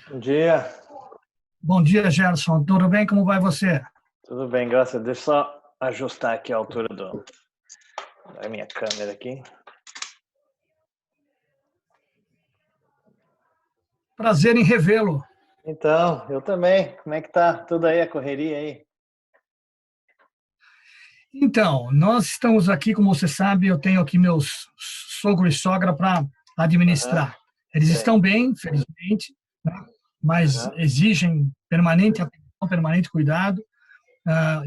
Bom dia, Bom dia, Gerson. Tudo bem? Como vai você? tudo bem, graças a Deus. Deixa eu só ajustar aqui a altura da minha câmera aqui. Prazer em revê-lo. Então, eu também. Como é que tá tudo aí, a correria aí? Então, nós estamos aqui, como você sabe, eu tenho aqui meus sogro e sogra para Aham, administrar. Eles sei. estão bem, felizmente, né? Mas Aham, exigem permanente atenção, permanente cuidado.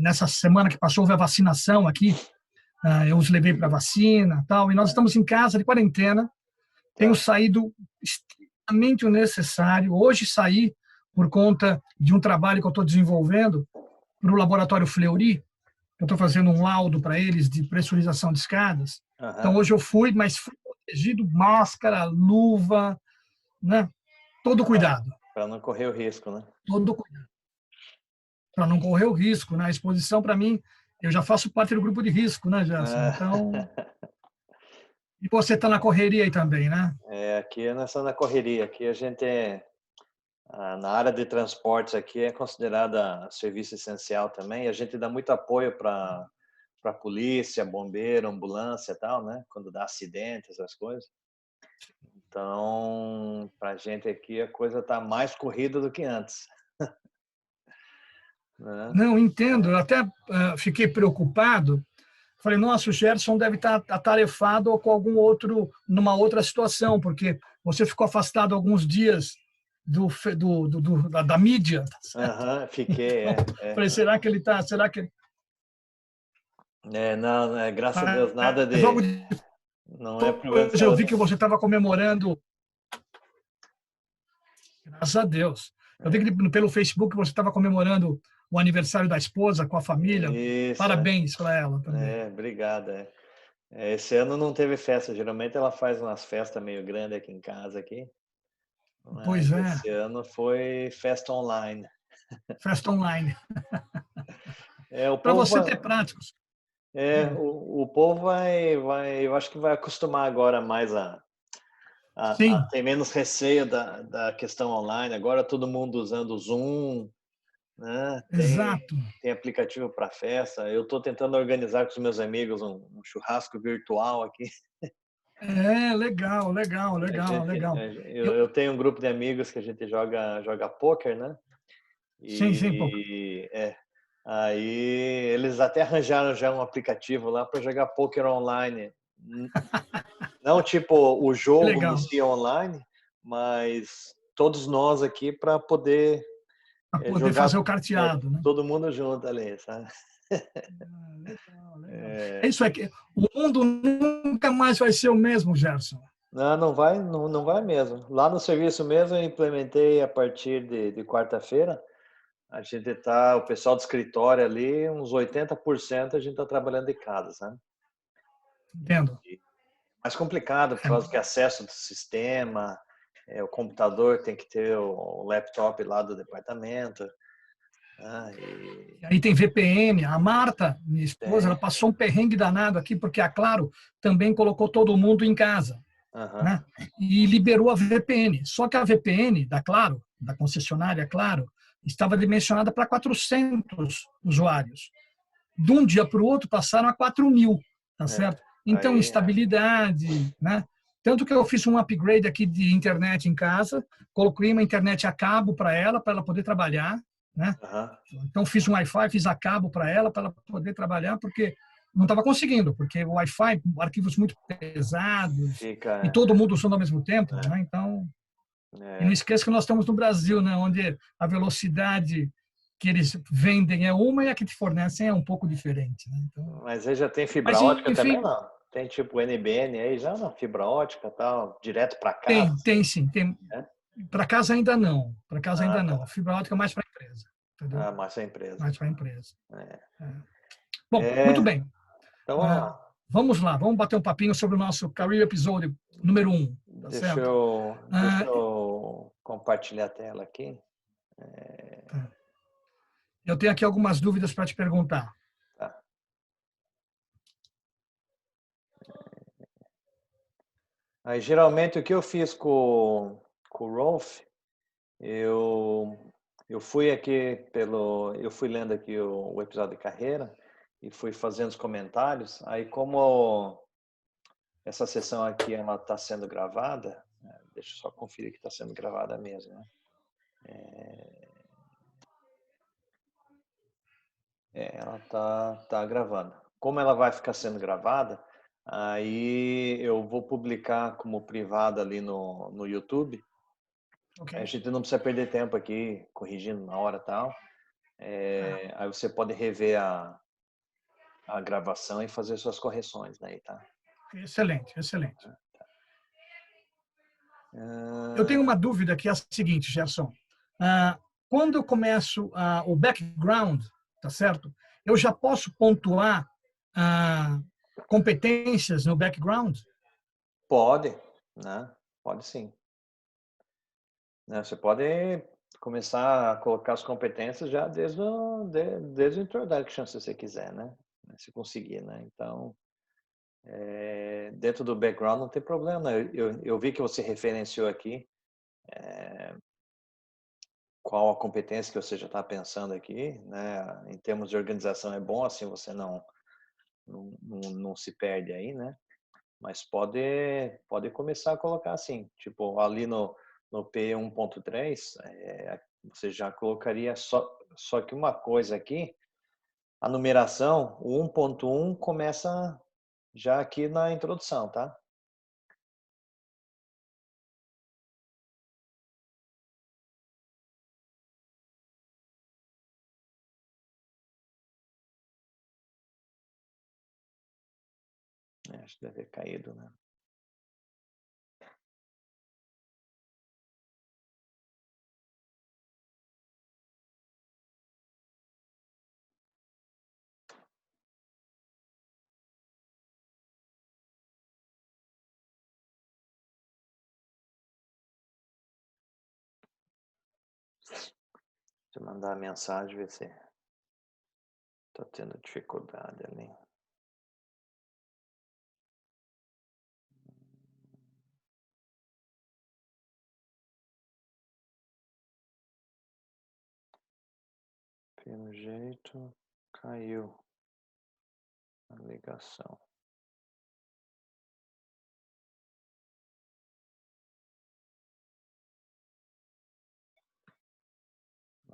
Nessa semana que passou, houve a vacinação aqui. Eu os levei para a vacina, tal, e nós estamos em casa de quarentena. Tenho tá. saído estritamente o necessário. Hoje saí por conta de um trabalho que eu estou desenvolvendo para o laboratório Fleury. Eu estou fazendo um laudo para eles de pressurização de escadas. Então, Aham, hoje eu fui, mas fui protegido, máscara, luva, né? Todo cuidado, para não correr o risco, né? todo cuidado, para não correr o risco, né? A exposição, para mim, eu já faço parte do grupo de risco, né, Gerson? Ah, Então, e você está na correria aí também, né? aqui nós estamos na correria. Aqui a gente na área de transportes aqui é considerada serviço essencial também. E a gente dá muito apoio para polícia, bombeiro, ambulância e tal, né? Quando dá acidente, essas coisas. Então, para a gente aqui a coisa está mais corrida do que antes, né? Não, entendo. Eu até fiquei preocupado. Falei, nossa, o Gerson deve estar atarefado ou com algum outro, numa outra situação, porque você ficou afastado alguns dias da mídia. Tá certo? Aham, fiquei, Então, falei, será que ele está, será que não, graças a Deus, nada Mas logo não é problema de depois eu vi saúde. que você estava comemorando, graças a Deus. Eu vi que pelo Facebook você estava comemorando o aniversário da esposa com a família. Isso, Parabéns para ela também. obrigado. Esse ano não teve festa, geralmente ela faz umas festas meio grandes aqui em casa aqui, Pois mas é, esse ano foi festa online. festa online. O Para povo você vai, ter práticos. Diga. o povo eu acho que vai acostumar agora mais Sim, tem menos receio da questão online. Agora todo mundo usando o Zoom, né? exato. Tem aplicativo para festa. Eu estou tentando organizar com os meus amigos um churrasco virtual aqui. É, legal, legal, A legal, gente, legal. eu, Eu, eu tenho um grupo de amigos que a gente joga poker, né? sim, sim, pouco. E aí eles até arranjaram já um aplicativo lá para jogar poker online. Não tipo o Que jogo em legal. si online, mas todos nós aqui para poder Para poder jogar fazer o carteado, né? todo mundo junto ali, sabe? Ah, legal, legal. É isso aqui. O mundo nunca mais vai ser o mesmo, Gerson. Não, não vai mesmo. Lá no serviço mesmo eu implementei a partir de quarta-feira. O pessoal do escritório ali, uns 80% a gente está trabalhando de casa, sabe? Entendo. Mais complicado, por É, causa que acesso do sistema, o computador tem que ter o laptop lá do departamento. Né? aí tem VPN. A Marta, minha esposa, ela Tem. passou um perrengue danado aqui, porque a Claro também colocou todo mundo em casa, Aham, né? E liberou a VPN. Só que a VPN da Claro, da concessionária Claro, estava dimensionada para 400 usuários. De um dia para o outro passaram a 4.000, tá é. certo? Então, Aí, instabilidade, né? Tanto que eu fiz um upgrade aqui de internet em casa, coloquei uma internet a cabo para ela poder trabalhar, né? aham, Então, fiz um Wi-Fi, fiz a cabo para ela poder trabalhar, porque não estava conseguindo, porque o Wi-Fi, arquivos muito pesados, e fica. todo mundo usando ao mesmo tempo, né? Então, e não É, esqueça que nós estamos no Brasil, né, onde a velocidade que eles vendem é uma e a que te fornecem é um pouco diferente. Né? Então, mas aí já tem fibra mas, ótica também, enfim, não? Tem tipo NBN aí já, não? Fibra ótica tal, direto para casa, tem sim. Tem, né? para casa ainda não. Para casa Ah, ainda não. A tá. fibra ótica é mais para a empresa. Entendeu? Mais a empresa. Mais para a empresa. É. É. Bom, muito É, bem. então vamos lá. Vamos lá, vamos bater um papinho sobre o nosso Career Episode número 1. Tá certo? Deixa eu compartilhar a tela aqui. Tá. Eu tenho aqui algumas dúvidas para te perguntar. Tá. Aí, geralmente, o que eu fiz com o Rolf, eu fui aqui eu fui lendo aqui o episódio de carreira e fui fazendo os comentários. Aí como essa sessão aqui ela está sendo gravada, deixa eu só conferir que está sendo gravada mesmo, né? Ela tá gravando. Como ela vai ficar sendo gravada, aí eu vou publicar como privada ali no YouTube. Ok. A gente não precisa perder tempo aqui corrigindo na hora e tal. Aí você pode rever a gravação e fazer suas correções daí, tá? Excelente, excelente. Eu Ah, tenho uma dúvida que é a seguinte, Gerson. Quando eu começo o background, tá certo? Eu já posso pontuar competências no background? pode, né? Pode sim. Né? Você pode começar a colocar as competências já desde o introduction, se você quiser, né? Se conseguir, né? Então, dentro do background não tem problema. Eu vi que você referenciou aqui qual a competência que você já está pensando aqui, né? Em termos de organização é bom, assim você não se perde aí, né? Mas pode começar a colocar assim, tipo ali no P1.3, você já colocaria só que uma coisa aqui, a numeração, o 1.1 começa já aqui na introdução, tá? Acho que deve ter caído, né? Deixa eu mandar a mensagem, ver se tá tendo dificuldade ali. Pelo jeito, caiu a ligação.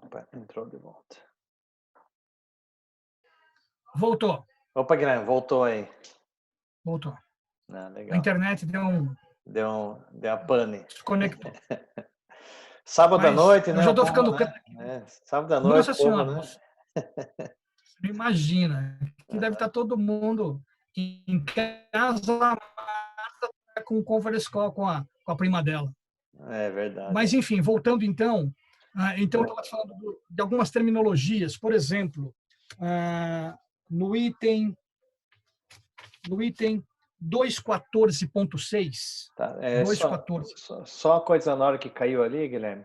Opa, entrou de volta. Voltou. Opa, Guilherme, voltou aí. Voltou. Ah, A legal. internet Deu a pane. desconectou. Sábado à Mas noite, eu né? já O estou povo, ficando. né? Sábado à noite, Nossa o povo, Senhora, né? você não imagina que deve estar todo mundo em casa com o conference call com a prima dela. É verdade. Mas, enfim, voltando então, então eu estava falando de algumas terminologias. Por exemplo, no item 214.6, Tá. 214. Só a coisa na hora que caiu ali, Guilherme.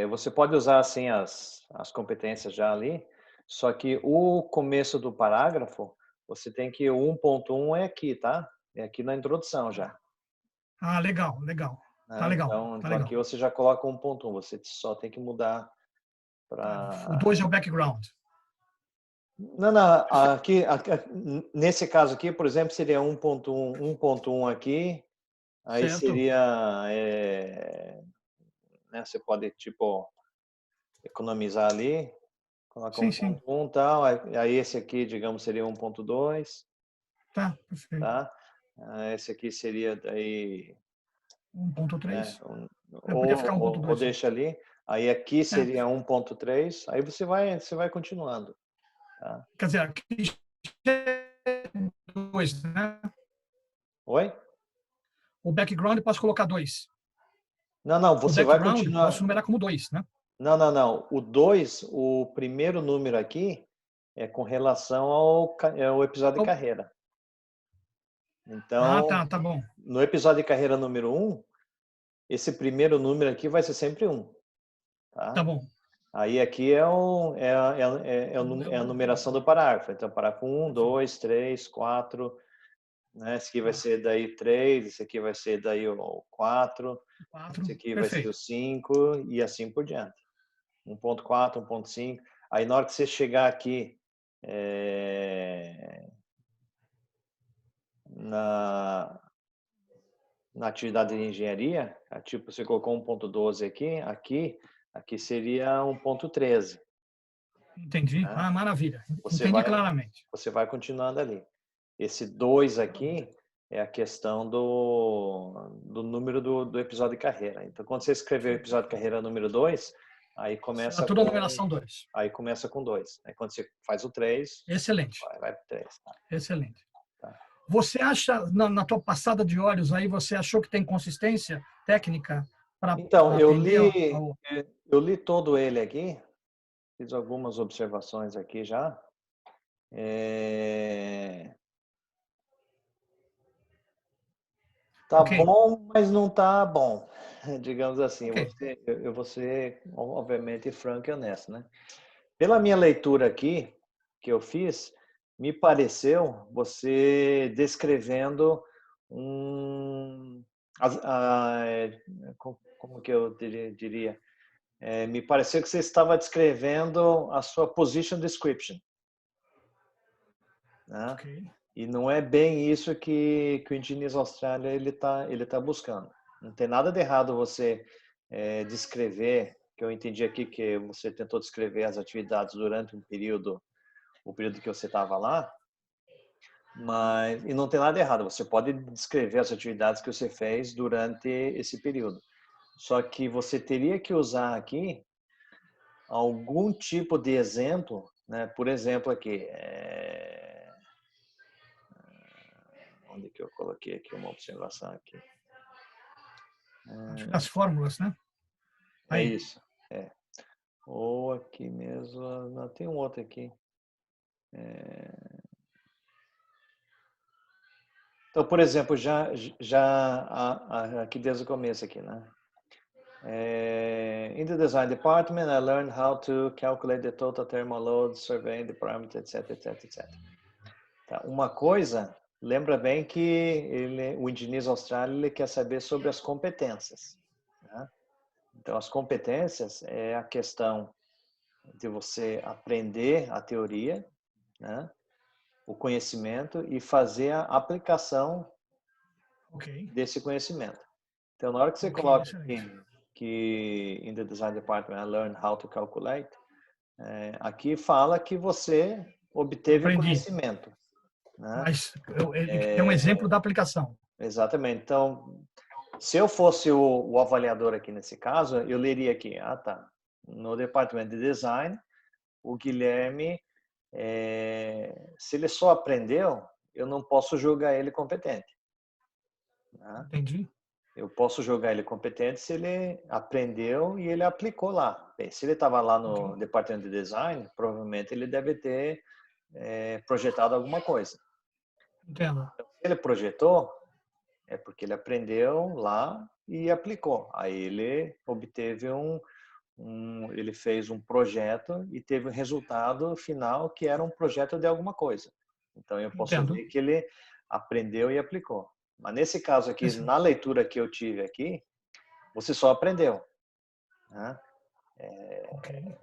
Você pode usar assim as competências já ali, só que o começo do parágrafo, você tem que o 1.1 é aqui, tá? É aqui na introdução já. Legal, legal. Tá Né? legal, tá Então aqui legal. você já coloca 1.1, você só tem que mudar O 2 para. é o background. Não, nesse caso aqui, por exemplo, seria 1.1 aqui, aí Certo? seria, né, você pode, tipo, economizar ali, coloca Sim, sim. 1.1 e tal, aí esse aqui, digamos, seria 1.2, Tá, perfeito. tá? Esse aqui seria daí, né, 1.3. Podia ficar ou 1.2 só. deixa ali, aí aqui É, seria 1.3, aí você vai continuando, tá? quer dizer, aqui é 2, né? Oi? O background eu posso colocar 2. Não, O você vai background continuar. posso numerar como 2, né? Não. O 2, o primeiro número aqui é com relação ao episódio de carreira. Então, Tá bom. no episódio de carreira número 1, esse primeiro número aqui vai ser sempre 1, Tá tá? bom. Aí aqui é a numeração do parágrafo. Então, parágrafo 1, Perfeito. 2, 3, 4, né? Esse aqui vai ser daí 3, esse aqui vai ser daí o 4, 4, esse aqui vai ser o perfeito. 5 e assim por diante. 1.4, 1.5. Aí na hora que você chegar aqui na, na atividade de engenharia, tipo, você colocou 1.12 aqui seria 1.13. Entendi. Né? Ah, maravilha. Você Entendi vai, claramente. você vai continuando ali. Esse 2 aqui é a questão do número do episódio de carreira. Então, quando você escrever o episódio de carreira número 2, aí Será começa tudo a com numeração 2. aí começa com 2. Aí quando você faz o 3, Excelente. vai para 3. Tá? Excelente. Tá. Você acha, na tua passada de olhos aí, você achou que tem consistência técnica para Então, atender eu li todo ele aqui, fiz algumas observações aqui já. Tá Ok, bom, mas não tá bom, digamos assim. ok. Eu vou ser, obviamente, franco e honesto, né? Pela minha leitura aqui, que eu fiz, me pareceu você descrevendo um... como que eu diria? Me pareceu que você estava descrevendo a sua position description, né? Ok. E não é bem isso que o Engineers Australia ele tá buscando. Não tem nada de errado você descrever, que eu entendi aqui que você tentou descrever as atividades durante o período que você estava lá, mas e não tem nada de errado. Você pode descrever as atividades que você fez durante esse período. Só que você teria que usar aqui algum tipo de exemplo, né? Por exemplo, aqui, onde que eu coloquei aqui uma observação aqui? Acho que as fórmulas, né? É Aí. isso. Ou aqui mesmo, não, tem um outro aqui. Então, por exemplo, aqui desde o começo aqui, né? In the design department, I learned how to calculate the total thermal load, surveying the parameters, etc, etc, etc. Tá. Uma coisa, lembra bem que o Engineers Australia ele quer saber sobre as competências. Né? Então, as competências é a questão de você aprender a teoria, né? O conhecimento e fazer a aplicação Ok. desse conhecimento. Então, na hora que você Ok, coloca excelente. que in the design department I learned how to calculate, aqui fala que você obteve o Aprendi. conhecimento, né? Mas ele tem um exemplo da aplicação. Exatamente. Então, se eu fosse o avaliador aqui nesse caso, eu leria aqui, tá. No departamento de design, o Guilherme, se ele só aprendeu, eu não posso julgar ele competente. Né? Entendi. Eu posso julgar ele competente se ele aprendeu e ele aplicou lá. Bem, se ele estava lá Ok. no departamento de design, provavelmente ele deve ter projetado alguma coisa. Entendo. Então, se ele projetou, é porque ele aprendeu lá e aplicou. Aí ele obteve ele fez um projeto e teve um resultado final que era um projeto de alguma coisa. Então eu posso Entendo. ver que ele aprendeu e aplicou. Mas nesse caso aqui, na Excelente. leitura que eu tive aqui, você só aprendeu. Né? Ok.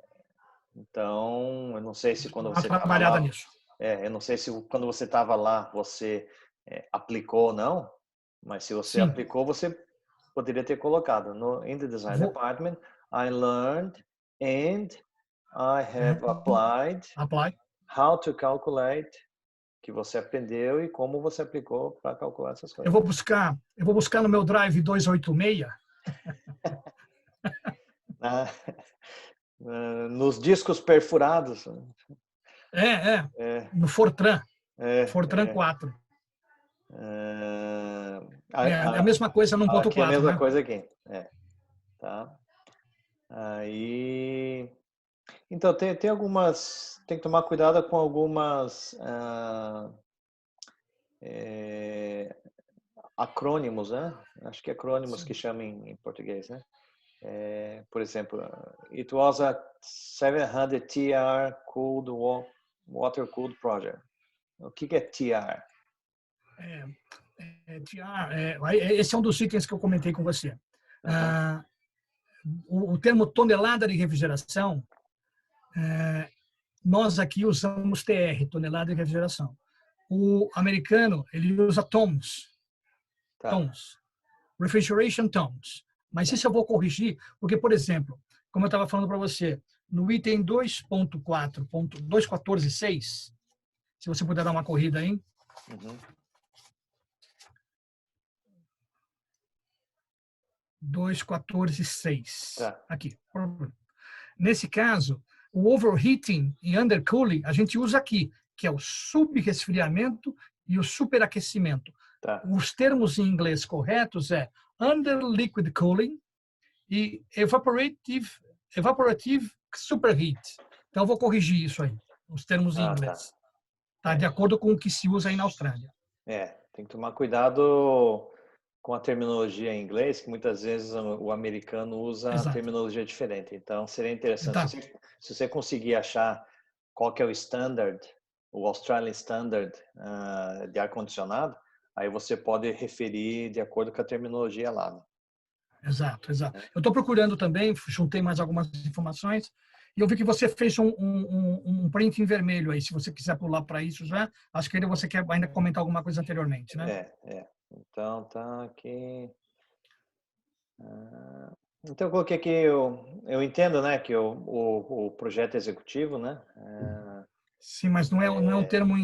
Então, eu não sei se Vou dar quando uma você estava trabalhada lá, nisso. eu não sei se quando você estava lá você aplicou ou não, mas se você Sim. aplicou, você poderia ter colocado no in the design Vou department, I learned and I have applied apply. how to calculate, que você aprendeu e como você aplicou para calcular essas Eu coisas. vou buscar no meu Drive 286. Ah, nos discos perfurados. É. É, No Fortran. é, Fortran é. 4. É, É a mesma coisa no ponto aqui é a 4, mesma né? coisa aqui. Tá? Aí, então tem algumas, tem que tomar cuidado com algumas acrônimos, né? Acho que é acrônimos que Sim. chamam em português, né? Por exemplo, it was a 700 TR cooled water cooled project. O que é TR? Esse é um dos itens que eu comentei com você. Uhum. O termo tonelada de refrigeração, nós aqui usamos TR, tonelada de refrigeração. O americano, ele usa tons, Tá. refrigeration tons. Mas isso eu vou corrigir, porque, por exemplo, como eu estava falando para você, no item 2.4.214.6, se você puder dar uma corrida aí, Uhum. 2.14.6, Tá. aqui. Nesse caso, o overheating e undercooling a gente usa aqui, que é o subresfriamento e o superaquecimento. Tá. Os termos em inglês corretos é under liquid cooling e evaporative superheat. Então, eu vou corrigir isso aí, os termos em Tá. inglês. Tá? De acordo com o que se usa aí na Austrália. Tem que tomar cuidado com a terminologia em inglês, que muitas vezes o americano usa Exato. terminologia diferente. Então, seria interessante, Tá. se você conseguir achar qual que é o standard, o Australian Standard de ar-condicionado, aí você pode referir de acordo com a terminologia lá. Né? Exato. Eu estou procurando também, juntei mais algumas informações, e eu vi que você fez um print em vermelho aí. Se você quiser pular para isso já, acho que ainda você quer ainda comentar alguma coisa anteriormente, né? Então, tá aqui. Então, eu coloquei aqui, eu entendo, né, que o projeto executivo, né? Sim, mas não é um termo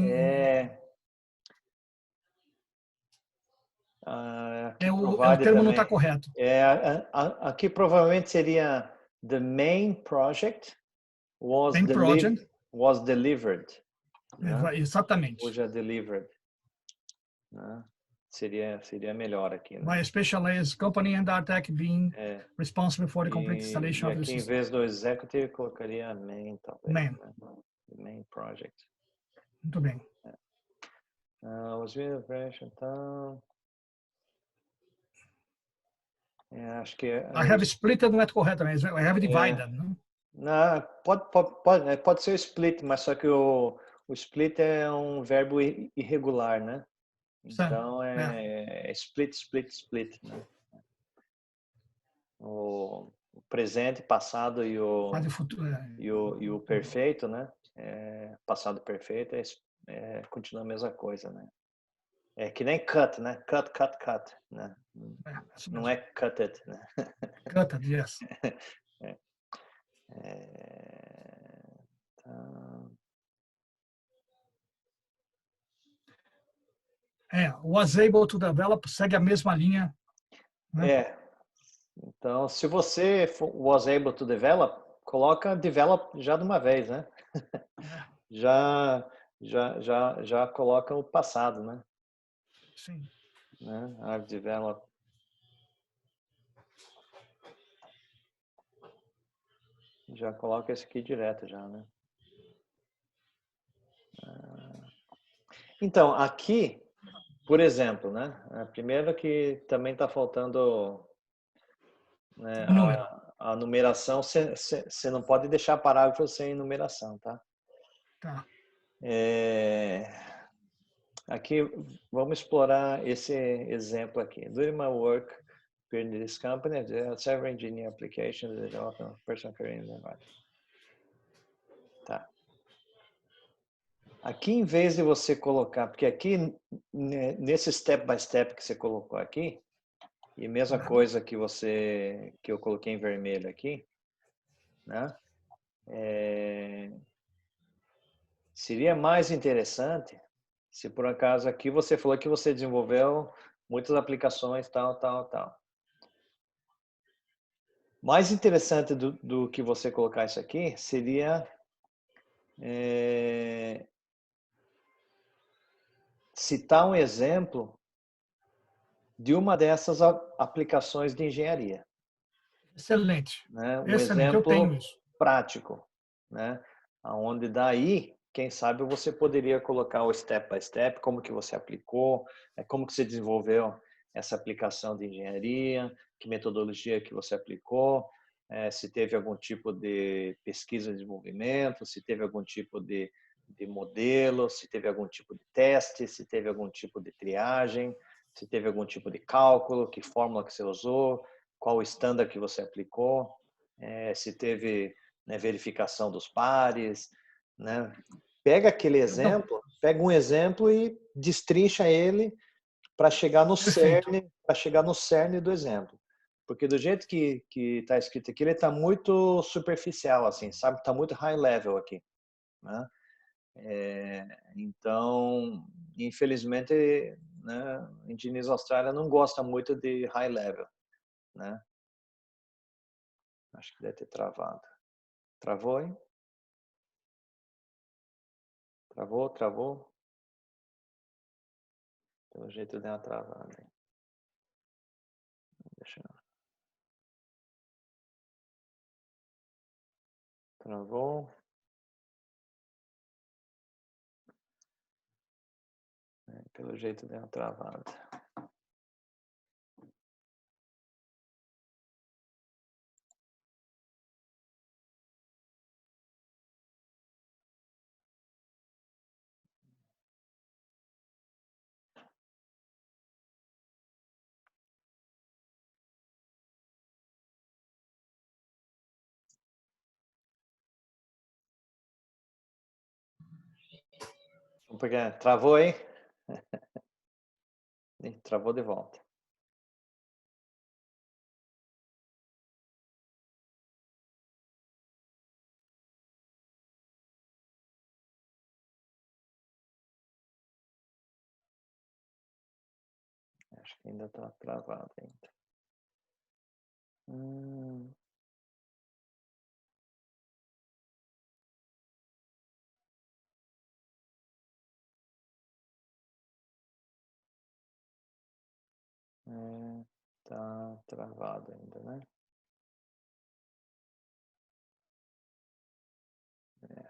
Aqui o provide termo não está também. correto. Aqui provavelmente seria the main project Main project, was delivered, né? exatamente. Hoje é delivered, né? Seria melhor aqui, né? By a specialized company and Artec being responsible for the complete installation E of the aqui em system. vez do executive colocaria main, talvez, Main. né? The main project. Muito bem. Os video operation, então. Acho que I have split não é correto, mas I have divided, não? não, pode ser o split, mas só que o split é um verbo irregular, né? Então é split, split, split, né? O presente, passado e o perfeito, né? Passado perfeito continua a mesma coisa, né? É que nem cut, né? Cut, cut, cut, né? Não é cut it, né? Cut it, yes. Was able to develop segue a mesma linha, né? Então, se você was able to develop, coloca develop já de uma vez, né? Já coloca o passado, né? Sim. Né? I've developed. Já coloca esse aqui direto já, né? Então, aqui, por exemplo, né? Primeiro que também está faltando, né, O número. a numeração, você não pode deixar parágrafo sem numeração, tá? Tá. Aqui, vamos explorar esse exemplo aqui. During my work in this company, there are several engineering applications that often personal career in the environment. Tá. Aqui, em vez de você colocar, porque aqui, nesse step by step que você colocou aqui, e mesma coisa que eu coloquei em vermelho aqui, né? Seria mais interessante se por acaso aqui você falou que você desenvolveu muitas aplicações, tal. Mais interessante do que você colocar isso aqui seria citar um exemplo de uma dessas aplicações de engenharia. Excelente. Né? Um Excelente, eu tenho exemplo isso. prático, né? Onde daí, quem sabe, você poderia colocar o step by step, como que você aplicou, como que você desenvolveu essa aplicação de engenharia, que metodologia que você aplicou, se teve algum tipo de pesquisa de desenvolvimento, se teve algum tipo de de modelo, se teve algum tipo de teste, se teve algum tipo de triagem, se teve algum tipo de cálculo, que fórmula que você usou, qual o estándar que você aplicou, se teve, né, verificação dos pares, né? Pega aquele Não, exemplo, pega um exemplo e destrincha ele para chegar no perfeito. cerne, do exemplo. Porque do jeito que está escrito aqui, ele está muito superficial, assim, sabe? Está muito high level aqui, né? Então, infelizmente, né, a Engineers Austrália não gosta muito de high level, né? Acho que deve ter travado. Travou, hein? Travou. Pelo jeito deu uma travada, hein? Deixa eu... Travou. Pelo jeito deu uma travada. Porque travou, hein? Travou de volta. Acho que ainda está travado ainda. Tá travado ainda, né?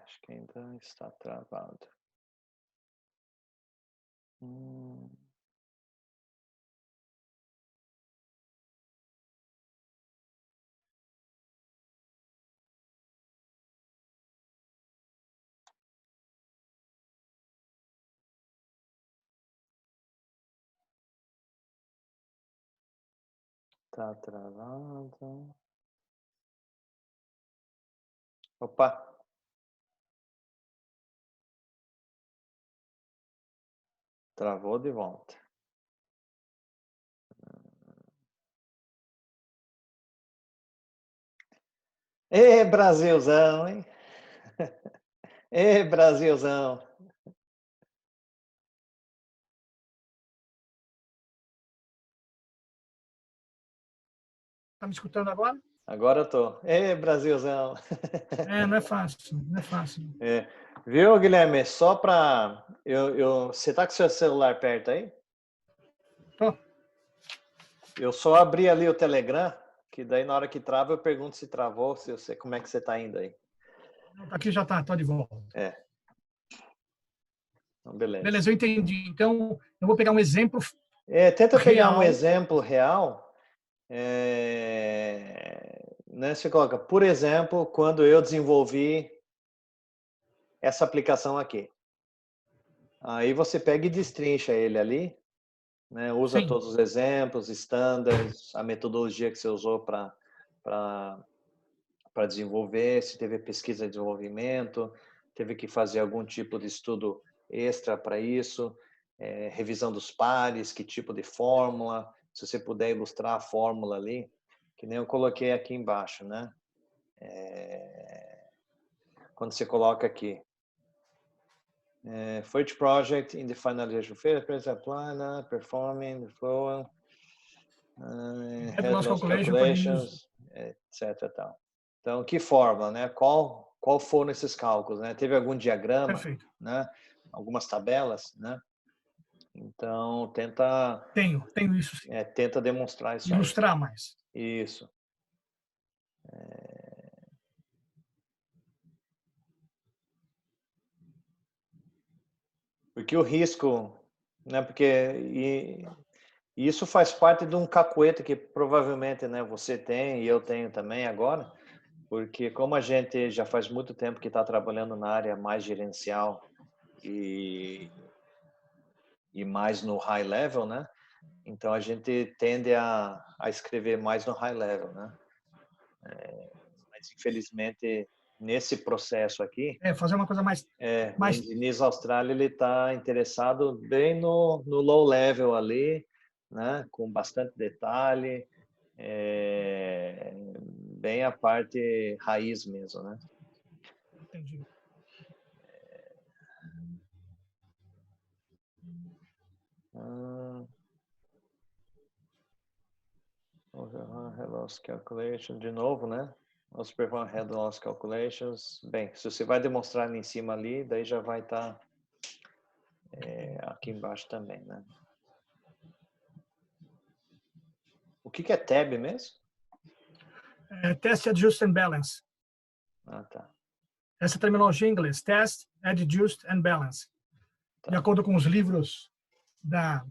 Acho que ainda está travado. Tá travado. Opa! Travou de volta. Ê, Brasilzão, hein? Ê, Brasilzão. Tá me escutando agora? Agora eu tô. Ê, Brasilzão. Não é fácil, não é fácil. Viu, Guilherme? Só para você tá com seu celular perto aí? Tô. Eu só abri ali o Telegram, que daí na hora que trava eu pergunto se travou, se eu sei como é que você tá indo aí. Aqui já tá, tô de volta. Então, beleza. Beleza, eu entendi. Então, eu vou pegar um exemplo Tenta pegar um real. exemplo real. Né, você coloca, por exemplo, quando eu desenvolvi essa aplicação aqui. Aí você pega e destrincha ele ali, né, usa Sim. todos os exemplos, standards, a metodologia que você usou para desenvolver, se teve pesquisa de desenvolvimento, teve que fazer algum tipo de estudo extra para isso, revisão dos pares, que tipo de fórmula, se você puder ilustrar a fórmula ali, que nem eu coloquei aqui embaixo, né? Quando você coloca aqui, for each project in the finalization phase, present plan, performing the flow, head loss calculations, etc. Tal. Então, que fórmula, né? Qual foram esses cálculos, né? Teve algum diagrama, Perfeito. né? Algumas tabelas, né? Então, tenta Tenho isso sim. tenta demonstrar isso Ilustrar aí. mais. Isso. Porque o risco, né? Porque isso faz parte de um cacuete que provavelmente, né, você tem e eu tenho também agora, porque como a gente já faz muito tempo que está trabalhando na área mais gerencial e, e mais no high level, né? Então a gente tende a escrever mais no high level, né? Mas infelizmente nesse processo aqui, Fazer uma coisa o mais Diniz Austrália ele está interessado bem no low level ali, né? Com bastante detalhe, bem a parte raiz mesmo, né? entendi. Head loss calculation, de novo, né? Vamos perform head loss calculations. Bem, se você vai demonstrar em cima ali, daí já vai estar aqui embaixo também, né? O que é tab mesmo? Test, adjust and balance. Ah, tá. Essa terminologia em inglês, test, adjust and balance. Tá. De acordo com os livros da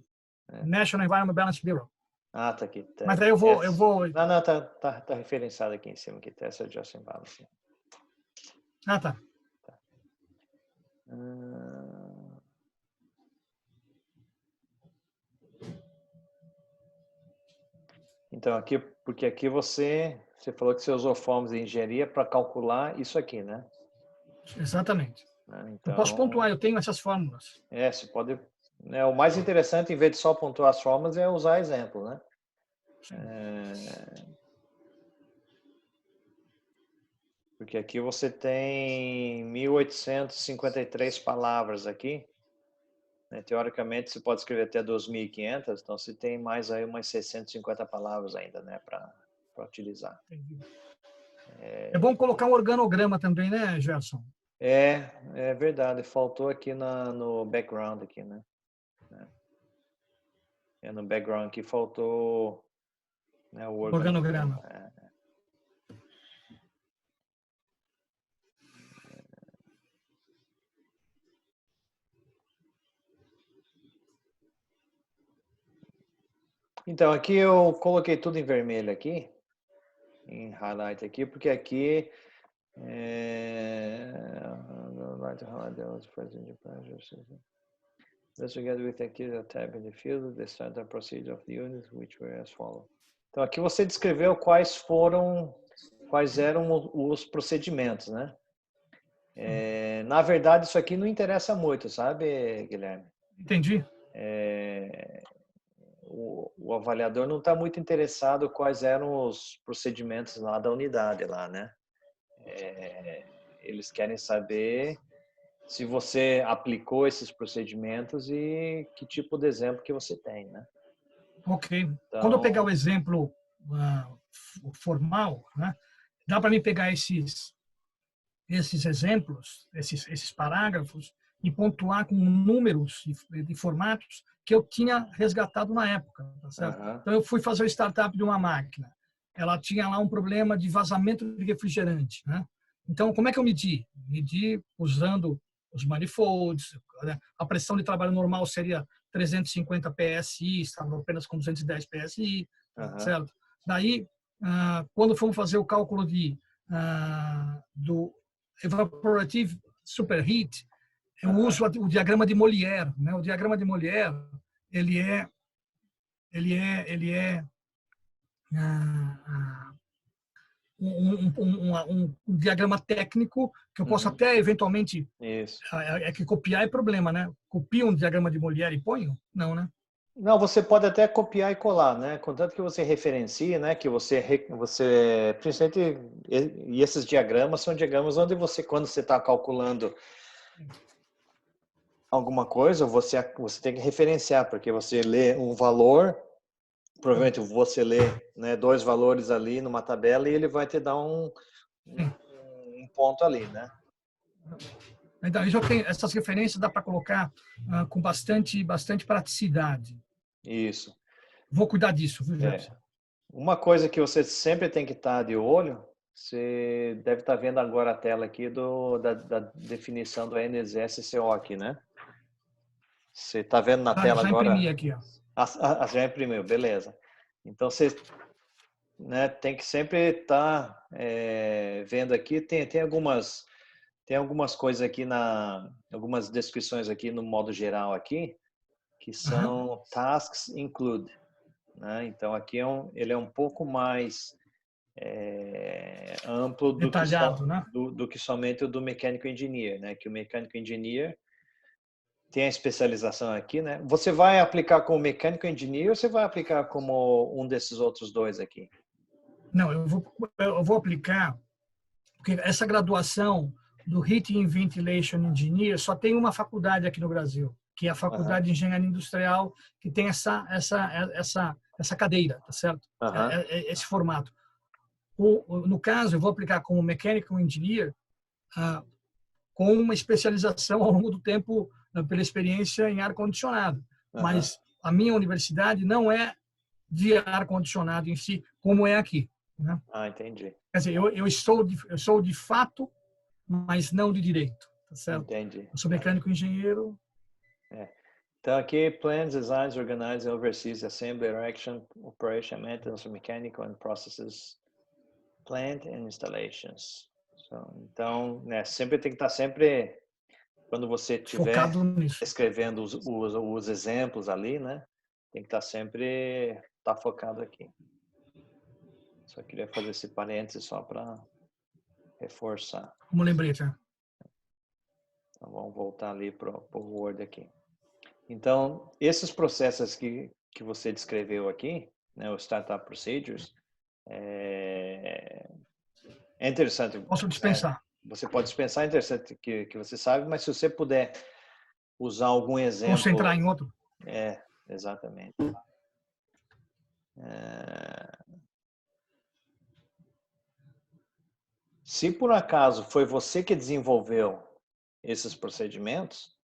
National Environment Balance Bureau. Ah, tá aqui. Tab. Mas aí eu vou... Não, tá referenciado aqui em cima, aqui, test, adjust and balance. Ah, tá. Então, aqui, porque aqui você falou que você usou fórmulas de engenharia para calcular isso aqui, né? Exatamente. Então, eu posso pontuar, eu tenho essas fórmulas. Você pode... o mais interessante, em vez de só pontuar as fórmulas, é usar exemplo, né? Porque aqui você tem 1.853 palavras aqui. Né? Teoricamente, você pode escrever até 2.500, então você tem mais aí umas 650 palavras ainda, né? Para utilizar. Entendi. É bom colocar um organograma também, né, Gerson? É verdade. Faltou aqui no background aqui, né? No background aqui faltou, né, o organograma. Então, aqui eu coloquei tudo em vermelho aqui, em highlight aqui, porque aqui let's together with a tab in the field, the standard procedure of the unit, which were as follows. Então, aqui você descreveu quais eram os procedimentos, né? Na verdade, isso aqui não interessa muito, sabe, Guilherme? Entendi. O avaliador não está muito interessado quais eram os procedimentos lá da unidade, lá, né? Eles querem saber se você aplicou esses procedimentos e que tipo de exemplo que você tem, né? Ok. Então, quando eu pegar o exemplo formal, né, dá para mim pegar esses exemplos, esses parágrafos e pontuar com números e formatos que eu tinha resgatado na época, tá certo? Então eu fui fazer o startup de uma máquina. Ela tinha lá um problema de vazamento de refrigerante, né? Então, como é que eu medi? Medi usando os manifolds, né? A pressão de trabalho normal seria 350 PSI, estava apenas com 210 PSI, certo? Daí, quando fomos fazer o cálculo do evaporative superheat, eu uso o diagrama de Molière, né? O diagrama de Molière, ele é um diagrama técnico que eu posso até eventualmente que copiar é problema, né? Copio um diagrama de Molière e ponho? Não, né? Não, você pode até copiar e colar, né? Contanto que você referencie, né? Que você principalmente, e esses diagramas são diagramas onde você, quando você está calculando alguma coisa, você tem que referenciar, porque você lê um valor, provavelmente você lê, né, dois valores ali numa tabela e ele vai te dar um ponto ali, né? Então, essas referências dá para colocar com bastante praticidade. Isso. Vou cuidar disso, viu, Gerson? Uma coisa que você sempre tem que estar de olho, você deve estar vendo agora a tela aqui da definição do NSSCO aqui, né? Você está vendo na tela já agora? Já imprimi aqui, ó. Já imprimiu, beleza. Então, né, tem que sempre estar vendo aqui. Tem algumas coisas aqui algumas descrições aqui no modo geral aqui, que Aham. são tasks include, né? Então aqui ele é um pouco mais amplo Detalhado, né? do que somente o do mechanical engineer, né? Que o mechanical engineer tem a especialização aqui, né? Você vai aplicar como mechanical engineer ou você vai aplicar como um desses outros dois aqui? Não, eu vou aplicar, porque essa graduação do Heating and Ventilation Engineer só tem uma faculdade aqui no Brasil, que é a Aham, Faculdade de Engenharia Industrial, que tem essa cadeira, tá certo? aham, Esse formato. No caso, eu vou aplicar como Mechanical Engineer, ah, com uma especialização ao longo do tempo pela experiência em ar-condicionado. aham. Mas a minha universidade não é de ar-condicionado em si, como é aqui, né? Ah, entendi. Quer dizer, eu sou de fato, mas não de direito, tá certo? Entendi. Eu sou mecânico engenheiro. É. Então aqui, plans, designs, organize and oversees assembly, erection, operation, maintenance, mechanical and processes, plant and installations. Então, né, sempre tem que estar sempre, quando você estiver Focado nisso. escrevendo os exemplos ali, né, tem que estar sempre focado aqui. Só queria fazer esse parênteses só para reforçar. Como lembrete, né? Então, vamos voltar ali para o Word aqui. Então, esses processos que você descreveu aqui, né, o Startup Procedures, é interessante. Posso dispensar. Você pode dispensar, é interessante que você sabe, mas se você puder usar algum Concentrar exemplo, em outro. exatamente. Se por acaso foi você que desenvolveu esses procedimentos,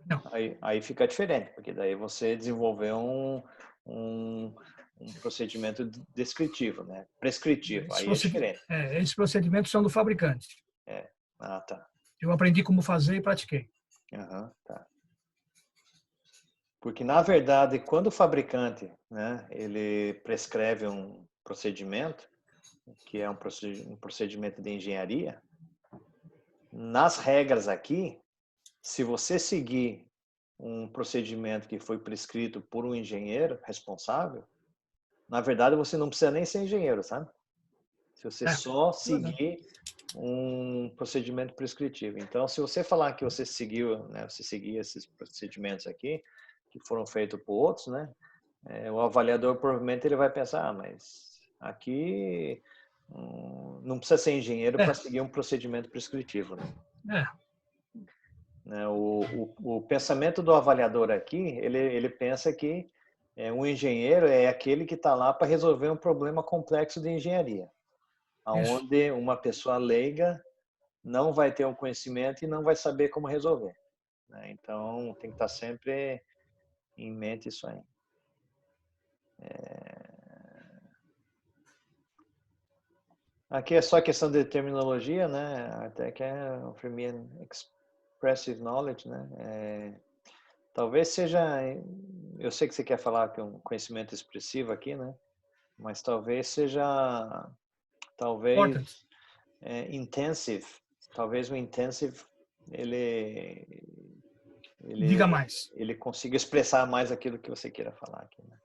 Não. aí fica diferente, porque daí você desenvolveu um, um procedimento descritivo, né? Prescritivo, aí é diferente. Esses procedimentos são do fabricante. É. Ah, tá. Eu aprendi como fazer e pratiquei. Aham, tá. Porque, na verdade, quando o fabricante, né, ele prescreve um procedimento, que é um procedimento de engenharia, nas regras aqui, se você seguir um procedimento que foi prescrito por um engenheiro responsável, na verdade, você não precisa nem ser engenheiro, sabe? Se você É, só verdade. seguir um procedimento prescritivo. Então, se você falar que você seguiu, né, você seguia esses procedimentos aqui, que foram feitos por outros, né, o avaliador provavelmente ele vai pensar, mas aqui não precisa ser engenheiro para É, seguir um procedimento prescritivo, né? é, Né, o pensamento do avaliador aqui, ele pensa que um engenheiro é aquele que está lá para resolver um problema complexo de engenharia, isso. aonde uma pessoa leiga não vai ter um conhecimento e não vai saber como resolver, né? Então, tem que estar sempre em mente isso aí. Aqui é só questão de terminologia, né? Até que é for me expressive knowledge, né? Talvez seja, eu sei que você quer falar que é um conhecimento expressivo aqui, né? Mas talvez seja, Important. talvez intensive, talvez o intensive ele Diga ele mais. ele consiga expressar mais aquilo que você queira falar aqui, né?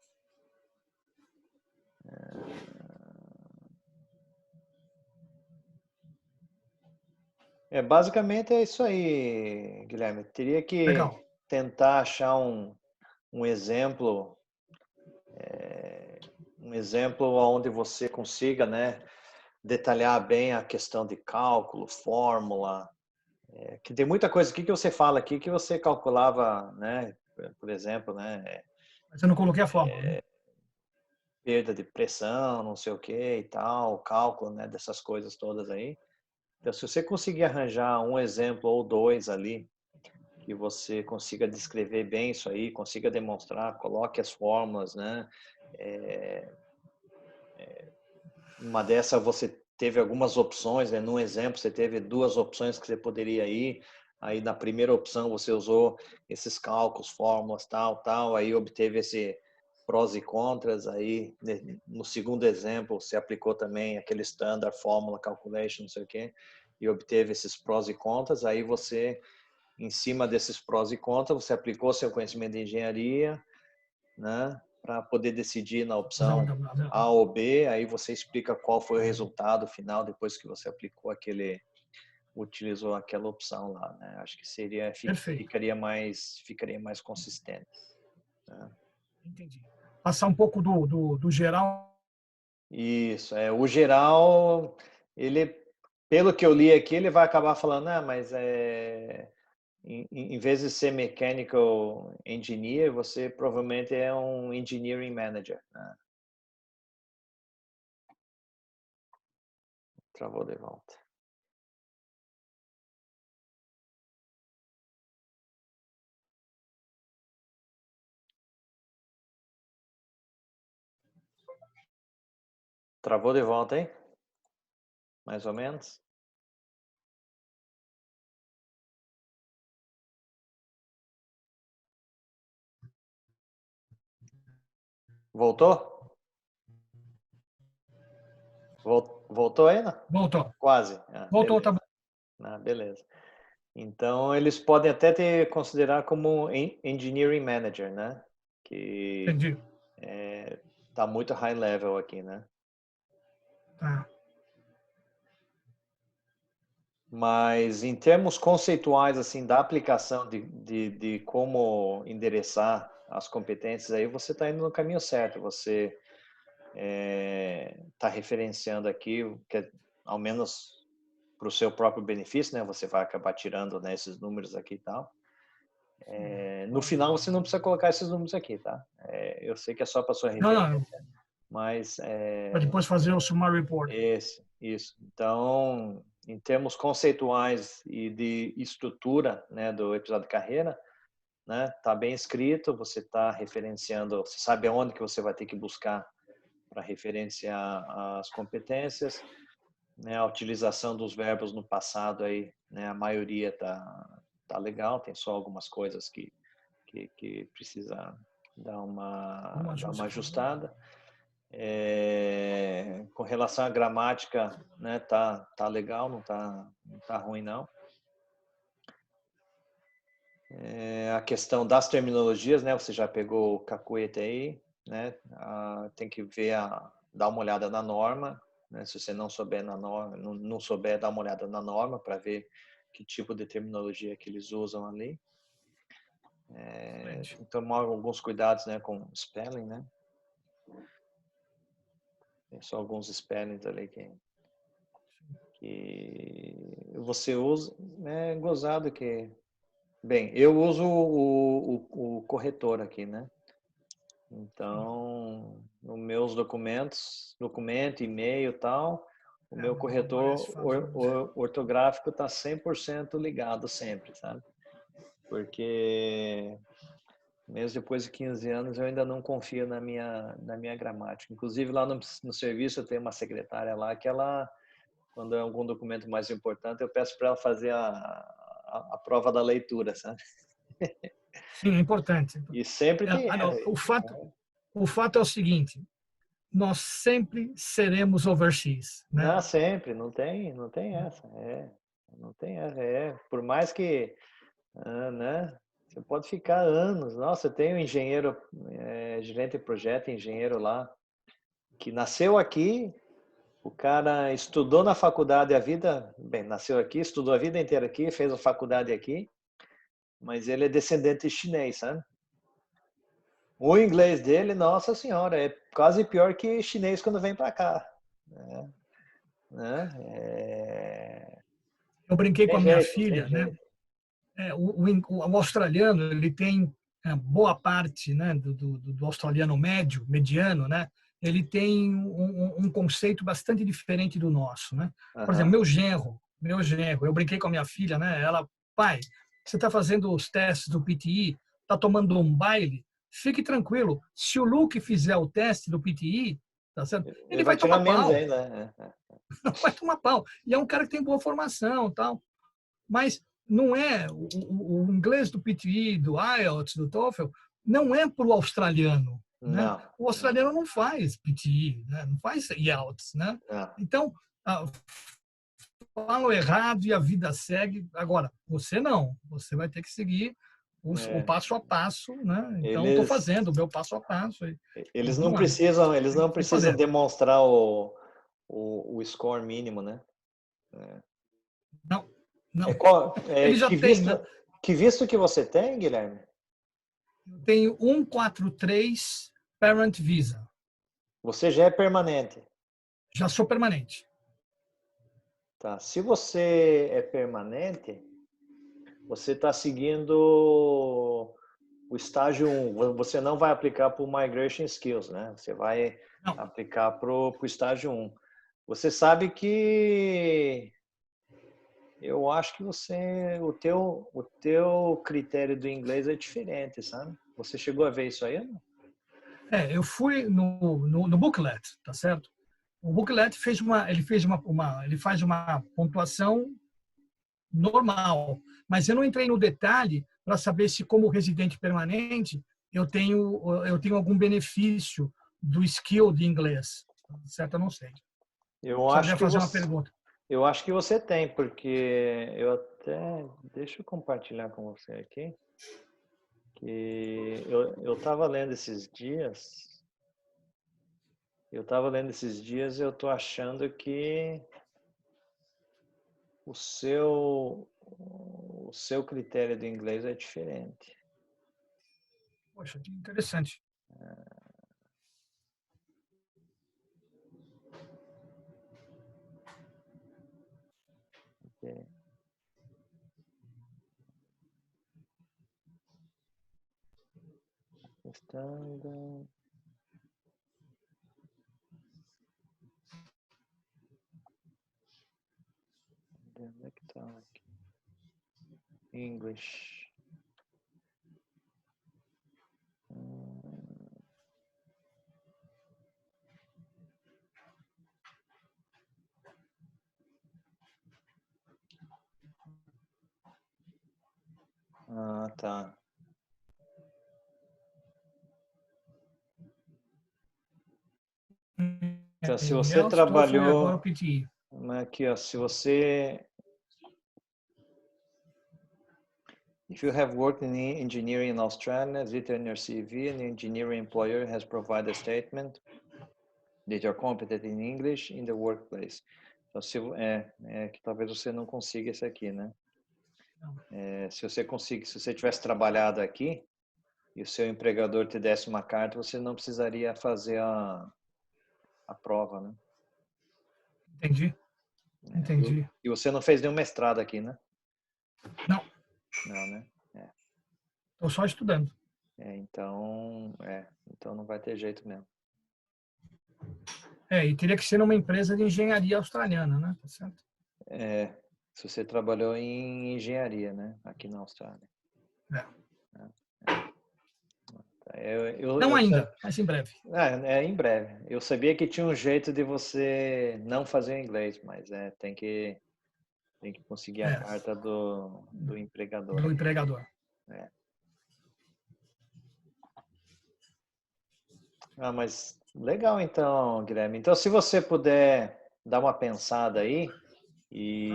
Basicamente é isso aí, Guilherme. Teria que Legal. tentar achar um exemplo, onde você consiga, né, detalhar bem a questão de cálculo, fórmula, que tem muita coisa aqui que você fala aqui que você calculava, né, por exemplo, né, Mas eu não coloquei a fórmula, né? perda de pressão, não sei o que e tal, cálculo, né, dessas coisas todas aí. Então, se você conseguir arranjar um exemplo ou dois ali que você consiga descrever bem isso aí, consiga demonstrar, coloque as fórmulas, né? Uma dessa você teve algumas opções, né? Num exemplo você teve duas opções que você poderia ir. Aí na primeira opção você usou esses cálculos, fórmulas, tal, tal, aí obteve esse prós e contras. Aí, no segundo exemplo, você aplicou também aquele standard formula calculation, não sei o quê, e obteve esses prós e contras. Aí você, em cima desses prós e contras, você aplicou seu conhecimento de engenharia, né, para poder decidir na opção A ou B. Aí você explica qual foi o resultado final depois que você utilizou aquela opção lá, né? Acho que ficaria mais consistente, né? Entendi. Passar um pouco do geral. Isso, o geral, ele, pelo que eu li aqui, ele vai acabar falando, mas em vez de ser mechanical engineer, você provavelmente é um engineering manager, né? Travou de volta. Travou de volta, hein? Mais ou menos. Voltou? Voltou ainda? Voltou. Quase. Voltou, tá bom. Beleza. Então, eles podem até te considerar como engineering manager, né? Que Entendi. tá muito high level aqui, né? Tá. Mas em termos conceituais, assim, da aplicação de como endereçar as competências, aí você está indo no caminho certo. Você está referenciando aqui, ao menos para o seu próprio benefício, né? Você vai acabar tirando, né, esses números aqui e tal. No final, você não precisa colocar esses números aqui, tá? Eu sei que é só para sua referência, Não. mas... Para depois fazer o summary report. Isso. Então, em termos conceituais e de estrutura, né, do episódio de carreira, né, tá bem escrito, você está referenciando, você sabe aonde que você vai ter que buscar para referenciar as competências, né, a utilização dos verbos no passado aí, né, a maioria tá legal, tem só algumas coisas que precisa dar uma ajustada. Com relação à gramática, né, tá legal, não tá ruim não. A questão das terminologias, né, você já pegou o cacuete aí, né? Tem que ver, dar uma olhada na norma, né? Se você não souber na norma, não souber, dar uma olhada na norma para ver que tipo de terminologia que eles usam ali. Tem que tomar alguns cuidados, né, com spelling, né? Tem só alguns spellings ali que você usa, né? Gozado que... Bem, eu uso o corretor aqui, né? Então, nos meus documento, e-mail e tal, o meu corretor ortográfico está 100% ligado sempre, sabe? Porque mesmo depois de 15 anos eu ainda não confio na minha gramática. Inclusive lá no serviço eu tenho uma secretária lá que ela, quando é algum documento mais importante, eu peço para ela fazer a prova da leitura, sabe? Sim, é importante. E sempre tem erro. O fato é o seguinte, nós sempre seremos overseas, né? Não, sempre, não tem essa. Não tem essa. Por mais que, né? Você pode ficar anos. Nossa, eu tenho um engenheiro, gerente de projeto, engenheiro lá, que nasceu aqui, o cara estudou na faculdade nasceu aqui, estudou a vida inteira aqui, fez a faculdade aqui, mas ele é descendente chinês, sabe? O inglês dele, nossa senhora, é quase pior que chinês quando vem para cá, né? Eu brinquei com a minha filha, né? O australiano, ele tem boa parte, né, do australiano mediano, né? Ele tem um conceito bastante diferente do nosso, né? Por exemplo, meu genro, eu brinquei com a minha filha, né? Ela, pai, você está fazendo os testes do PTE, está tomando um baile, fique tranquilo. Se o Luke fizer o teste do PTE, tá certo? Ele vai tirar tomar menos pau. ainda. Vai tomar pau. E é um cara que tem boa formação, tal. Mas não é o inglês do PTE, do IELTS, do TOEFL, não é para o australiano. né? Não. O australiano não faz PTE, né? Não faz IELTS, né? Não. Então, falam errado e a vida segue. Agora, você não. Você vai ter que seguir o É. passo a passo, né? Então, estou Eles, fazendo o meu passo a passo. eles não Vamos lá. precisam, eles Tem não que precisam fazer. demonstrar o score mínimo, né? Não, É, não. é, Ele já tem, né? que visto que você tem, Guilherme? Eu tenho 143 Parent Visa. Você já é permanente. Já sou permanente. Tá? Se você é permanente, você está seguindo o estágio 1. Você não vai aplicar para o Migration Skills, né? Você vai Não, aplicar para o estágio 1. Você sabe que eu acho que o teu critério do inglês é diferente, sabe? Você chegou a ver isso aí? Não? eu fui no booklet, tá certo? O booklet ele faz uma pontuação normal, mas eu não entrei no detalhe para saber se como residente permanente eu tenho algum benefício do skill de inglês, tá certo? Eu não sei. Eu acho Precisaria que fazer uma você, pergunta. eu acho que você tem, porque deixa eu compartilhar com você aqui, que eu estava lendo esses dias, eu tô achando que o seu critério do inglês é diferente. Poxa, que interessante. Ok. Estando... Onde é que tá aqui? English. Ah, tá. Então, se você IELTS, TOEFL e agora o trabalhou, PTE. aqui, ó, if you have worked in engineering in Australia, as written in your CV, and the engineering employer has provided a statement that you're competent in English in the workplace. Então, que talvez você não consiga esse aqui, né? Se você tivesse trabalhado aqui e o seu empregador te desse uma carta, você não precisaria fazer a prova, né? Entendi. Entendi. E você não fez nenhum mestrado aqui, né? Não, Não, né? estou só estudando. Então não vai ter jeito mesmo. E teria que ser numa empresa de engenharia australiana, né? Tá certo? Se você trabalhou em engenharia, né? Aqui na Austrália. Não ainda, mas em breve. Em breve. Eu sabia que tinha um jeito de você não fazer inglês, mas tem que conseguir a carta do empregador. Do empregador. Mas legal então, Guilherme. Então, se você puder dar uma pensada aí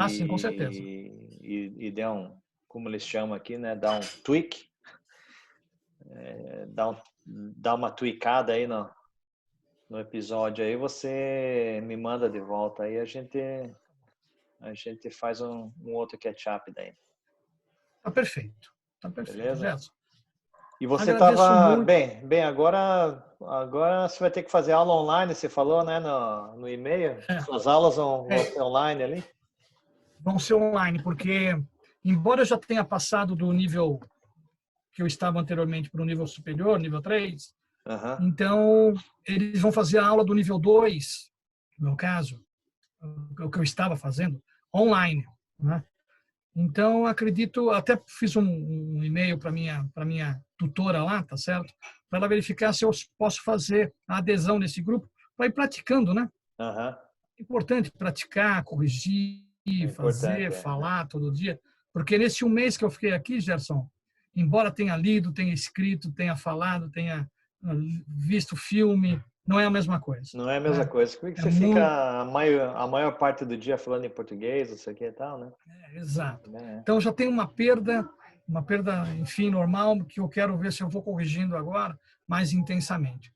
Sim, com certeza. e der como eles chamam aqui, né? Dar um tweak, dar uma tweakada aí no episódio aí, você me manda de volta aí, a gente faz um outro catch-up daí. Tá perfeito. Tá perfeito, Beleza? Gerson. E você Agradeço estava muito. bem, agora você vai ter que fazer aula online, você falou, né, no e-mail? Suas aulas vão ser online ali? Vão ser online, porque embora eu já tenha passado do nível que eu estava anteriormente para o nível superior, nível 3, então eles vão fazer a aula do nível 2, no meu caso, o que eu estava fazendo, online, né? Então, acredito, até fiz um e-mail para minha tutora lá, tá certo? Para ela verificar se eu posso fazer a adesão nesse grupo, para ir praticando, né? É importante praticar, corrigir, fazer, falar todo dia. Porque nesse um mês que eu fiquei aqui, Gerson, embora tenha lido, tenha escrito, tenha falado, tenha visto filme, não é a mesma coisa. Não é a mesma Né? coisa. Como é que você fica a maior parte do dia falando em português, isso aqui e tal, né? Exato. Então já tem uma perda, enfim, normal, que eu quero ver se eu vou corrigindo agora mais intensamente.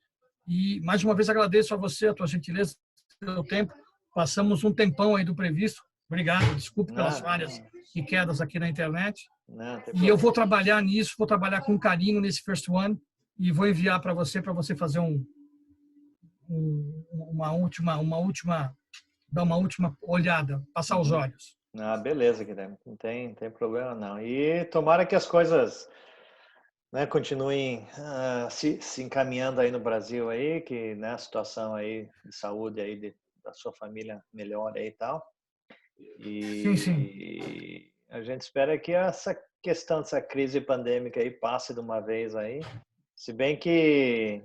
E, mais uma vez, agradeço a você, a tua gentileza, pelo tempo. Passamos um tempão aí do previsto. Obrigado, desculpe pelas falhas e quedas aqui na internet. Não, tem e eu problema. vou trabalhar nisso, vou trabalhar com carinho nesse First One e vou enviar para você fazer dar uma última olhada, passar os olhos. Beleza, Guilherme. Não tem problema não. E tomara que as coisas, né, continuem se encaminhando aí no Brasil aí, que, né, a situação aí de saúde aí da sua família melhore aí e tal. Sim, sim. E a gente espera que essa questão dessa crise pandêmica aí passe de uma vez aí. Se bem que,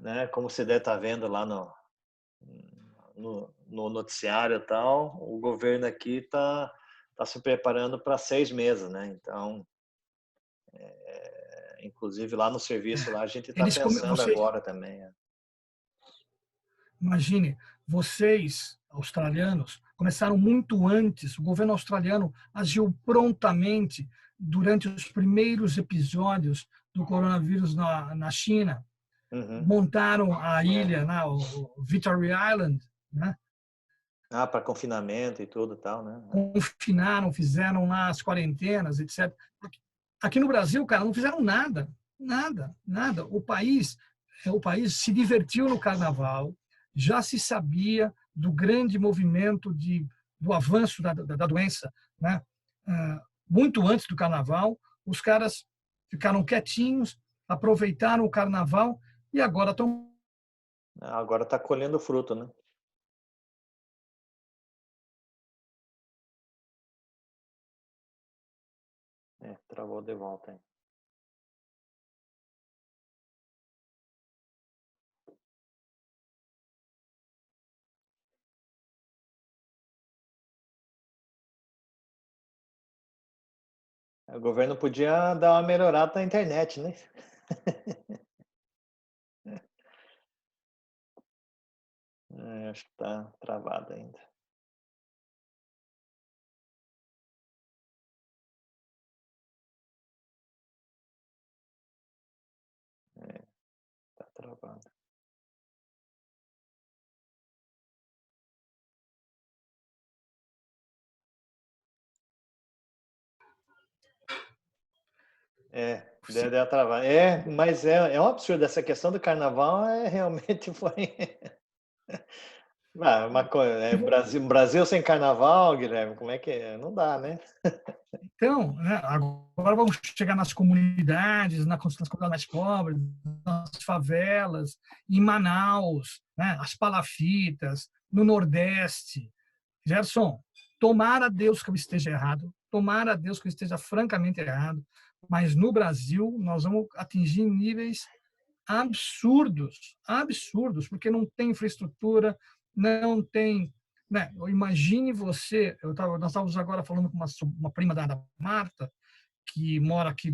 né, como você deve estar vendo lá no noticiário e tal, o governo aqui tá se preparando para 6 meses, né? Então, inclusive lá no serviço lá a gente está pensando agora também. Imagine, vocês, australianos, começaram muito antes. O governo australiano agiu prontamente durante os primeiros episódios do coronavírus na China. Montaram a ilha, né, o Victory Island, né? Para confinamento e tudo tal, né? Confinaram, fizeram lá as quarentenas, etc. Aqui no Brasil, cara, não fizeram nada, nada. O país se divertiu no Carnaval. Já se sabia do grande movimento do avanço da doença, né? Muito antes do Carnaval, os caras ficaram quietinhos, aproveitaram o Carnaval e agora estão... Agora está colhendo fruto, né? Travou de volta aí. O governo podia dar uma melhorada na internet, né? Acho que está travado ainda. Está travado. Deve travar. Mas é um absurdo. Essa questão do carnaval realmente foi. Uma coisa, Brasil sem carnaval, Guilherme, como é que é? Não dá, né? Então, né, agora vamos chegar nas comunidades, nas comunidades mais pobres, nas favelas, em Manaus, né, as palafitas, no Nordeste. Gerson, tomara a Deus que eu esteja errado, tomara a Deus que eu esteja francamente errado, mas no Brasil nós vamos atingir níveis absurdos, porque não tem infraestrutura, não tem, né? Imagine você, nós estávamos agora falando com uma prima da Marta, que mora aqui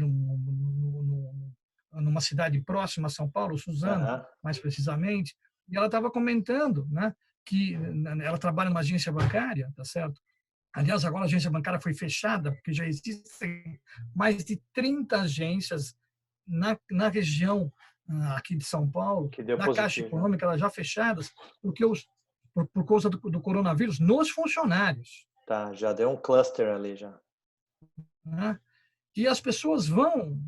numa cidade próxima a São Paulo, Suzano, mais precisamente, e ela estava comentando, né, que ela trabalha numa agência bancária, tá certo? Aliás, agora a agência bancária foi fechada, porque já existem mais de 30 agências na região aqui de São Paulo, da Caixa Econômica, elas já fechadas, porque por causa do coronavírus, nos funcionários. Tá, já deu um cluster ali já. Né? E as pessoas vão,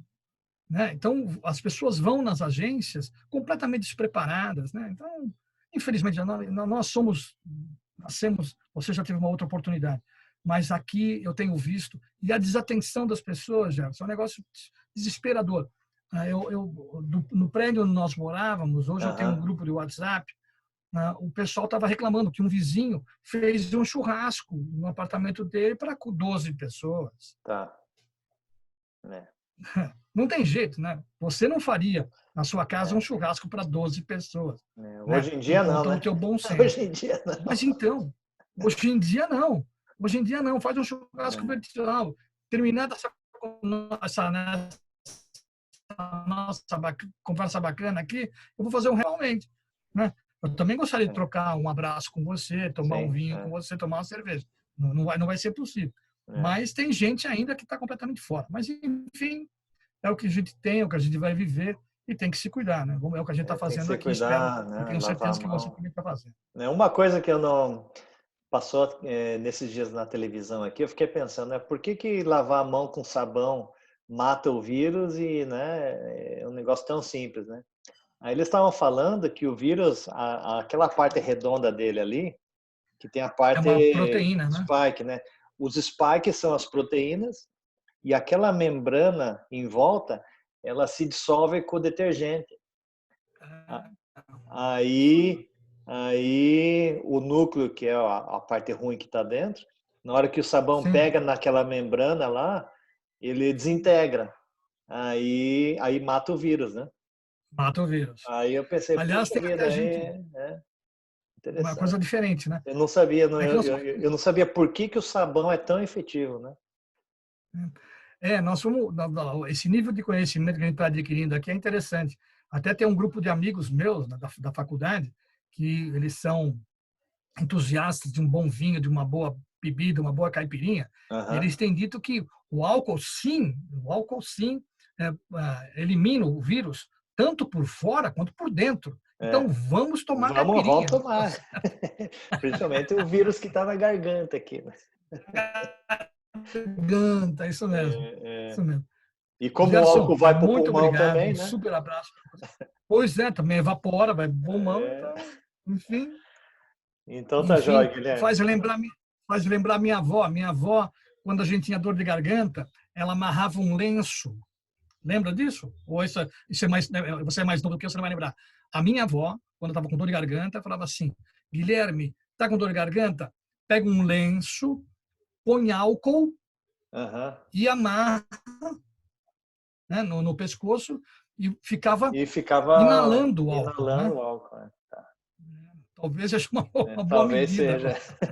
né? Então, as pessoas vão nas agências completamente despreparadas. Né? Então, infelizmente, nós nascemos, você já teve uma outra oportunidade, mas aqui eu tenho visto, e a desatenção das pessoas, já, é um negócio desesperador. No prédio onde nós morávamos, hoje eu tenho um grupo de WhatsApp, o pessoal estava reclamando que um vizinho fez um churrasco no apartamento dele para 12 pessoas. Tá. Não tem jeito, né? Você não faria na sua casa um churrasco para 12 pessoas. Hoje em dia não, né? O teu bom senso. Hoje em dia não. Mas então, hoje em dia não. Hoje em dia não. Faz um churrasco vertical. Terminada essa nossa conversa bacana aqui, eu vou fazer um realmente, né? Eu também gostaria de trocar um abraço com você, tomar um Sim, vinho com você, tomar uma cerveja. Não vai ser possível. é. Mas tem gente ainda que está completamente fora. Mas, enfim, é o que a gente tem, é o que a gente vai viver e tem que se cuidar, né? É o que a gente está Tem que fazendo se aqui, espero. cuidar, Eu né? tenho Lavar a certeza que você mão. também está fazendo. Uma coisa que eu não passou nesses dias na televisão aqui, eu fiquei pensando, né? Por que lavar a mão com sabão mata o vírus e, né, é um negócio tão simples, né? Aí eles estavam falando que o vírus, aquela parte redonda dele ali, que tem a É parte uma proteína, né? spike, né? Os spikes são as proteínas e aquela membrana em volta, ela se dissolve com o detergente. Aí, aí o núcleo, que é a parte ruim que está dentro, na hora que o sabão Sim, pega naquela membrana lá, ele desintegra. Aí mata o vírus, né? mata o vírus. Aí eu pensei, Aliás, puxa tem vida, até aí gente, é uma coisa interessante. diferente, né? Eu não sabia, É que nós eu não sabia por que o sabão é tão efetivo, né? nós somos, esse nível de conhecimento que a gente está adquirindo aqui é interessante. Até tem um grupo de amigos meus da faculdade que eles são entusiastas de um bom vinho, de uma boa bebida, uma boa caipirinha, e Aham. eles têm dito que o álcool sim elimina o vírus tanto por fora quanto por dentro. Então É. vamos tomar Vamos caipirinha. tomar. Principalmente o vírus que está na garganta aqui, né? Garganta, isso mesmo. É, é. Isso mesmo. E como o Gerson, álcool vai para o muito pulmão obrigado, também, um né? super abraço para você. Pois é, também evapora, vai pulmão, É. então, enfim, Então tá jóia, enfim, Guilherme. faz lembrar minha avó. Minha avó, quando a gente tinha dor de garganta, ela amarrava um lenço. Lembra disso? Ou isso é mais, você é mais novo do que eu, você não vai lembrar. A minha avó, quando estava com dor de garganta, falava assim: Guilherme, tá com dor de garganta? Pega um lenço, põe álcool Aham. e amarra, né, no pescoço e ficava E ficava inalando o álcool, inalando né? o álcool, né? Tá. Talvez seja É, uma boa talvez medida. seja.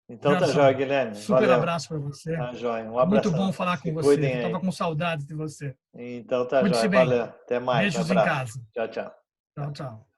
Então tá jóia, Gerson, Guilherme. super Valeu. abraço para você. Tá jóia. Um Muito bom abração. falar Se com você. cuidem Eu estava aí. com saudades de você. Então tá Cuide-se jóia. bem. Valeu. Até mais. Beijos em Abraço. casa. Tchau, tchau. Tchau, tchau.